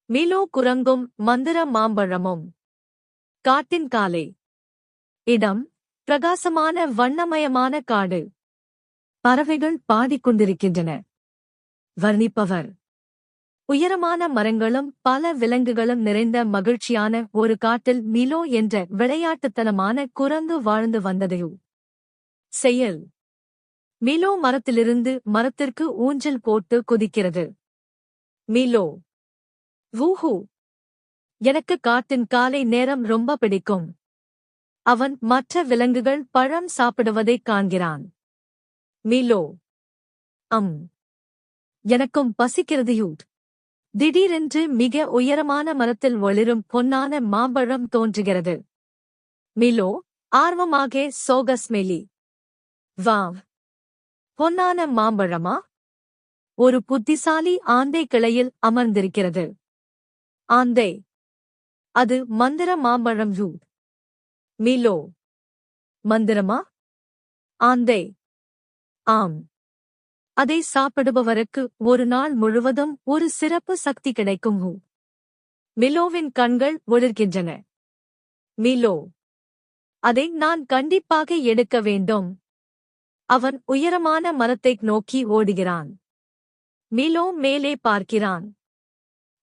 மிலோ குரங்கும் மந்திர மாம்பழமும். காட்டின் காலை. இடம் பிரகாசமான வண்ணமயமான காடு. பறவைகள் பாடிக்கொண்டிருக்கின்றன. வர்ணிப்பவர். உயரமான மரங்களும் பல விலங்குகளும் நிறைந்த மகிழ்ச்சியான ஒரு காட்டில் மிலோ என்ற விளையாட்டுத்தனமான குரங்கு வாழ்ந்து வந்ததையோ. செயல். மிலோ மரத்திலிருந்து மரத்திற்கு ஊஞ்சல் போட்டு குதிக்கிறது. மிலோ. வூஹூ. எனக்கு காட்டின் காலை நேரம் ரொம்ப பிடிக்கும். அவன் மற்ற விலங்குகள் பழம் சாப்பிடுவதைக் காண்கிறான். மிலோ. எனக்கும் பசிக்கிறதையூட். திடீரென்று மிக உயரமான மரத்தில் ஒளிரும் பொன்னான மாம்பழம் தோன்றுகிறது. மிலோ ஆர்வமாக சோகஸ்மெலி. வாவ். பொன்னான மாம்பழமா? ஒரு புத்திசாலி ஆந்தை கிளையில் அமர்ந்திருக்கிறது. ஆந்தை. அது மந்திர மாம்பழம் யூ. மிலோ. மந்திரமா? ஆந்தை. ஆம். அதை சாப்பிடுபவருக்கு ஒரு நாள் முழுவதும் ஒரு சிறப்பு சக்தி கிடைக்கும். மிலோவின் கண்கள் ஒளிர்கின்றன. மிலோ. அதை நான் கண்டிப்பாக எடுக்க வேண்டும். அவன் உயரமான மரத்தை நோக்கி ஓடுகிறான். மிலோ மேலே பார்க்கிறான்.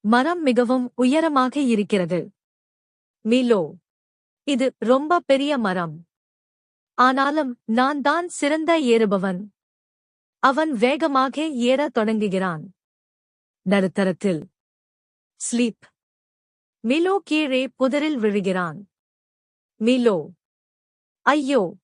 மரம் மிகவும் உயரமாக இருக்கிறது. மிலோ. இது ரொம்ப பெரிய மரம். ஆனாலும் நான் தான் சிறந்த ஏறுபவன். அவன் வேகமாக ஏறத் தொடங்குகிறான். நடுத்தரத்தில். ஸ்லீப். மிலோ கீழே புதரில் விழுகிறான். மிலோ. ஐயோ.